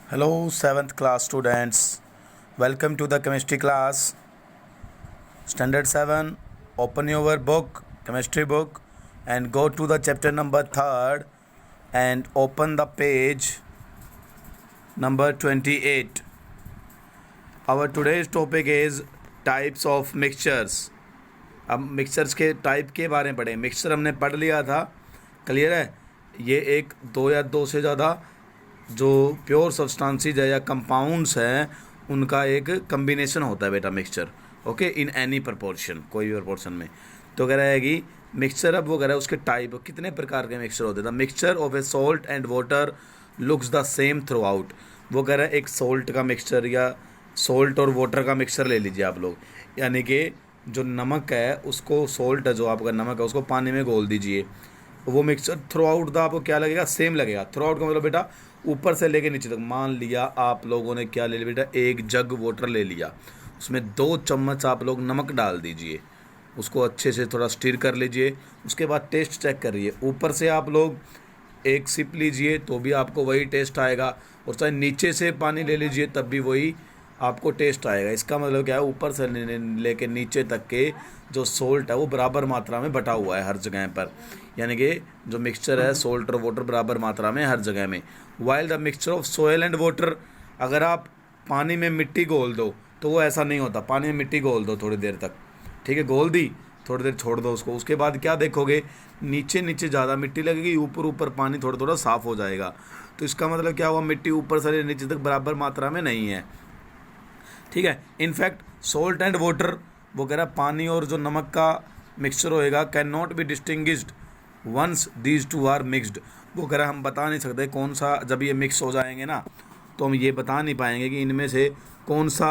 Hello, 7th class students. Welcome to the chemistry class. Standard 7. Open your book, chemistry book, and go to the chapter number 3rd and open the page number 28. Our today's topic is types of mixtures. अब mixtures के type के बारे में पढ़ें. Mixture हमने पढ़ लिया था, क्लियर है. ये एक दो या दो से ज़्यादा जो प्योर सब्सटेंसेस है या कंपाउंड्स हैं उनका एक कम्बिनेशन होता है बेटा mixture. Okay, in any proportion, कोई भी प्रपोर्शन में. तो कह रहा है कि मिक्सचर, अब वो कह रहा है उसके टाइप कितने प्रकार के मिक्सचर होते हैं. The mixture of A salt and water looks the same through out. वो कह रहा है एक सॉल्ट का मिक्सचर या सॉल्ट और वाटर का मिक्सचर ले लीजिए आप लोग, यानी कि जो नमक है उसको, सॉल्ट है जो आपका नमक है उसको पानी में घोल दीजिए. वो मिक्सचर थ्रू आउट द आपको क्या लगेगा, सेम लगेगा. थ्रू आउट का मतलब बेटा ऊपर से लेके नीचे तक. मान लिया आप लोगों ने क्या ले लिया बेटा, एक जग वाटर ले लिया, उसमें 2 चम्मच आप लोग नमक डाल दीजिए, उसको अच्छे से थोड़ा स्टीर कर लीजिए. उसके बाद टेस्ट चेक करिए. ऊपर से आप लोग एक सिप लीजिए तो भी आपको वही टेस्ट आएगा, और चाहे नीचे से पानी ले लीजिए तब भी वही आपको टेस्ट आएगा. इसका मतलब क्या है, ऊपर से लेके नीचे तक के जो सोल्ट है वो बराबर मात्रा में बटा हुआ है हर जगह पर, यानी कि जो मिक्सचर है सोल्ट और वाटर बराबर मात्रा में हर जगह में. While the mixture of soil and water, अगर आप पानी में मिट्टी घोल दो तो वो ऐसा नहीं होता. पानी में मिट्टी घोल दो थोड़ी देर तक, ठीक है, घोल दी, थोड़ी देर छोड़ दो उसको. उसके बाद क्या देखोगे, नीचे नीचे ज़्यादा मिट्टी लगेगी, ऊपर ऊपर पानी थोड़ा थोड़ा साफ़ हो जाएगा. तो इसका मतलब क्या हुआ, मिट्टी ऊपर से नीचे तक बराबर मात्रा में नहीं है, ठीक है. इनफैक्ट सोल्ट एंड वाटर, वो कह रहा है पानी और जो नमक का मिक्सचर होएगा, can not be distinguished once these two are mixed. वो कह रहा है हम बता नहीं सकते कौन सा, जब ये मिक्स हो जाएंगे ना तो हम ये बता नहीं पाएंगे कि इनमें से कौन सा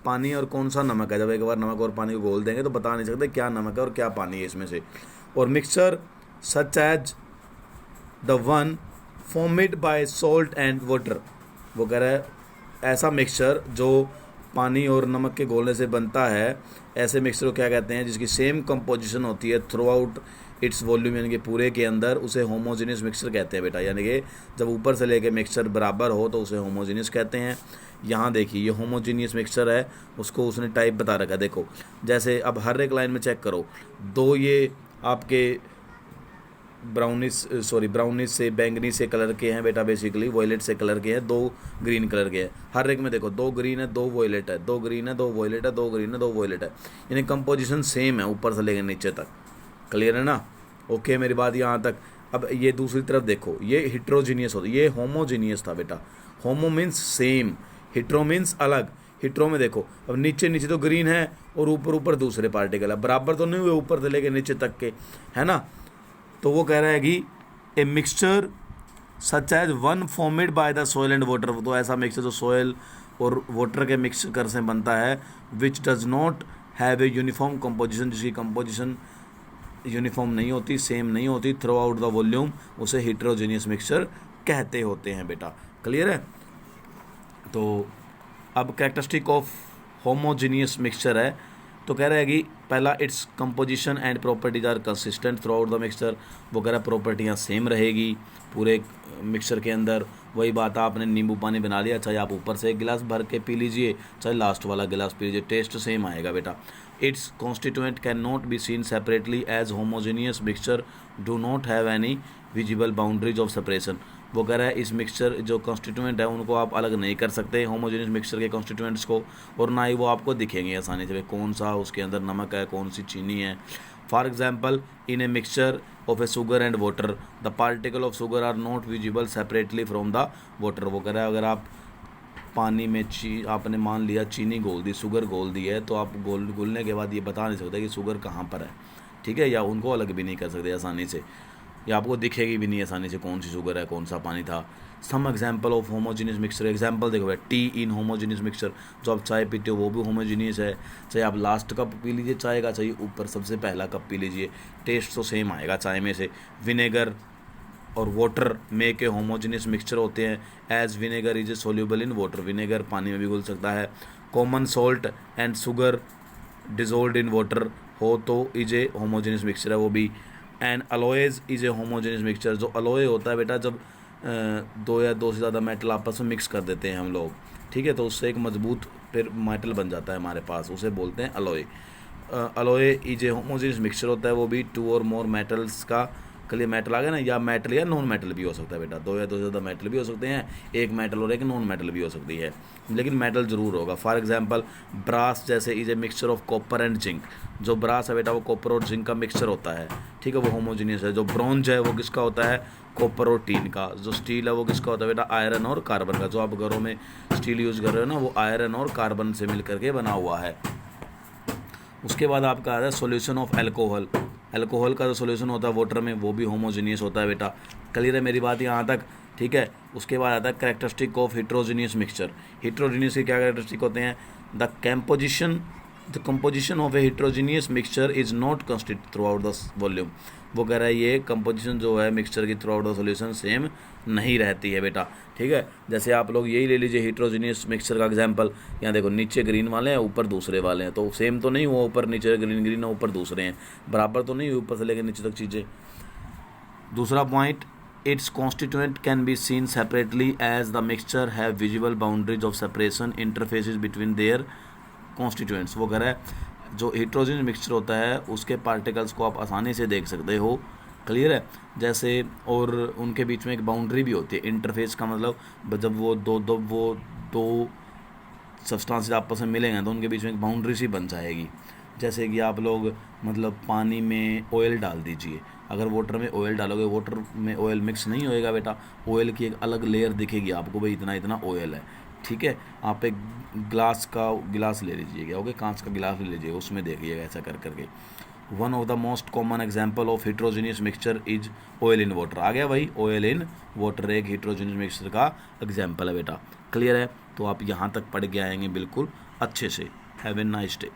पानी और कौन सा नमक है. जब एक बार नमक और पानी को घोल देंगे तो बता नहीं सकते क्या नमक है और क्या पानी है इसमें से. और mixture such as the one formed by salt and water, वो कह रहा है ऐसा मिक्सचर जो पानी और नमक के घोलने से बनता है, ऐसे मिक्सचर को क्या कहते हैं, जिसकी सेम कंपोजिशन होती है थ्रू आउट इट्स वॉल्यूम, यानी कि पूरे के अंदर, उसे होमोजीनियस मिक्सचर कहते हैं बेटा. यानी कि जब ऊपर से लेके मिक्सचर बराबर हो तो उसे होमोजीनियस कहते हैं. यहाँ देखिए ये होमोजीनियस मिक्सचर है, उसको उसने टाइप बता रखा है. देखो जैसे अब हर एक लाइन में चेक करो, दो ये आपके ब्राउनिश से बैंगनी से कलर के हैं बेटा, बेसिकली वॉयलेट से कलर के हैं, 2 ग्रीन कलर के हैं. हर एक में देखो 2 ग्रीन है 2 वॉयलेट है, 2 ग्रीन है 2 वॉयलेट है, 2 ग्रीन है 2 वॉयलेट है, यानी कंपोजिशन सेम है ऊपर से लेकर नीचे तक. क्लियर है ना. ओके, मेरी बात यहाँ तक. अब ये दूसरी तरफ देखो, ये हिट्रोजीनियस होता है, ये होमोजीनियस था बेटा. होमो मीन्स सेम, हिट्रो मीन्स अलग. हिट्रो में देखो अब नीचे नीचे तो ग्रीन है और ऊपर ऊपर दूसरे पार्टिकल है, बराबर तो नहीं हुए ऊपर से लेकर नीचे तक के, है ना. तो वो कह रहा है कि a mixture such as one formed by the soil and water, तो ऐसा मिक्सचर जो सोयल और वाटर के मिक्सचर से बनता है, which does not have a uniform composition, जिसकी कंपोजिशन यूनिफॉर्म नहीं होती, सेम नहीं होती थ्रू आउट द वॉल्यूम, उसे हिट्रोजीनियस मिक्सचर कहते होते हैं बेटा. क्लियर है. तो अब कैरेक्टरिस्टिक ऑफ होमोजीनियस मिक्सचर है, तो कह रहा है कि पहला its composition and properties are consistent throughout the mixture. वो कह रहा है प्रॉपर्टियाँ सेम रहेगी पूरे मिक्सचर के अंदर. वही बात, आपने नींबू पानी बना लिया, चाहे आप ऊपर से एक गिलास भर के पी लीजिए चाहे लास्ट वाला गिलास पी लीजिए, टेस्ट सेम आएगा बेटा. Its constituent can not be seen separately as homogeneous mixture do not have any visible boundaries of separation. वो कह रहा है इस मिक्सचर जो कॉन्स्टिट्यूएंट है उनको आप अलग नहीं कर सकते होमोजेनियस मिक्सचर के कॉन्स्टिट्यूएंट्स को, और ना ही वो आपको दिखेंगे आसानी से कौन सा उसके अंदर नमक है कौन सी चीनी है. For example in a mixture of a sugar and water the particle of sugar are not visible separately from the water. वो कह रहा है अगर आप पानी में आपने मान लिया चीनी घोल दी, शुगर घोल दी है, तो आप घोलने के बाद ये बता नहीं सकते कि शुगर कहाँ पर है, ठीक है, या उनको अलग भी नहीं कर सकते आसानी से, या आपको दिखेगी भी नहीं आसानी से कौन सी शुगर है कौन सा पानी था. Some example of homogeneous mixture, example देखो टी इन होमोजीनियस मिक्सचर, जो आप चाय पीते हो वो भी होमोजीनियस है, चाहे आप लास्ट कप पी लीजिए चाय का, चाहे ऊपर सबसे पहला कप पी लीजिए, टेस्ट तो सेम आएगा चाय में से. विनेगर और water make a homogeneous mixture होते हैं, as vinegar is a soluble in water, vinegar पानी में भी घुल सकता है. Common salt and sugar dissolved in water हो तो इज ए होमोजीनियस मिक्सचर है वो भी. And alloys is a homogeneous mixture, जो अलोए होता है बेटा, जब दो या दो से ज़्यादा मेटल आपस में मिक्स कर देते हैं हम लोग, ठीक है, तो उससे एक मजबूत फिर मेटल बन जाता है हमारे पास, उसे बोलते हैं alloy. Alloy is a homogeneous mixture होता है, वो भी टू और मोर मेटल्स का, कल मेटल आ गया ना, या मेटल या नॉन मेटल भी हो सकता है बेटा, दो या दो से ज़्यादा मेटल भी हो सकते हैं, एक मेटल और एक नॉन मेटल भी हो सकती है, लेकिन मेटल जरूर होगा। फॉर एग्जांपल ब्रास जैसे is a mixture of copper and zinc, जो ब्रास है बेटा वो कॉपर और जिंक का मिक्सचर होता है, ठीक है, वो होमोजीनियस है। जो ब्रॉन्ज है वो किसका होता है, कॉपर और टीन का। जो स्टील है वो किसका होता है बेटा, आयरन और कार्बन का। जो आप घरों में स्टील यूज़ कर रहे हो ना, वो आयरन और कार्बन से मिल करके बना हुआ है। उसके बाद आपका आता है सोल्यूशन ऑफ एल्कोहल। एल्कोहल का जो सोल्यूशन होता है वाटर में, वो भी होमोजीनियस होता है बेटा। क्लियर है मेरी बात यहाँ तक, ठीक है। उसके बाद आता है characteristic of heterogeneous mixture. Heterogeneous के क्या कैरेक्टरिस्टिक होते हैं, the composition of a heterogeneous mixture is not constant throughout the volume. वो कह रहा है ये कंपोजिशन जो है मिक्सचर की through out the solution same नहीं रहती है बेटा, ठीक है। जैसे आप लोग यही ले लीजिए हिट्रोजीनियस मिक्सचर का एग्जांपल, यहाँ देखो नीचे ग्रीन वाले हैं ऊपर दूसरे वाले हैं, तो सेम तो नहीं हुआ, ऊपर नीचे ग्रीन ग्रीन है ऊपर दूसरे हैं, बराबर तो नहीं हुई ऊपर से लेकर नीचे तक चीज़ें। दूसरा point, its constituent can be seen separately as the mixture have visible boundaries of separation interfaces between their constituents. वो कह रहा है जो हिट्रोजीनियस मिक्सचर होता है उसके पार्टिकल्स को आप आसानी से देख सकते हो, क्लियर है। जैसे और उनके बीच में एक बाउंड्री भी होती है, इंटरफेस का मतलब जब वो दो सब्सटेंस आपस में मिलेंगे तो उनके बीच में एक बाउंड्री सी बन जाएगी। जैसे कि आप लोग मतलब पानी में ऑयल डाल दीजिए, अगर वाटर में ऑयल डालोगे, वाटर में ऑयल मिक्स नहीं होएगा बेटा, ऑयल की एक अलग लेयर दिखेगी आपको, भाई इतना इतना ऑयल है, ठीक है। आप एक गिलास ले लीजिएगा, ओके, कांच का गिलास ले लीजिएगा, उसमें देखिएगा ऐसा कर करके। One of the most common example of heterogeneous mixture is oil in water. आ गया भाई, ऑयल इन वाटर एक हिट्रोजीनियस मिक्सचर का एग्जाम्पल है बेटा, क्लियर है। तो आप यहाँ तक पढ़ के आएंगे बिल्कुल अच्छे से। Have a nice day.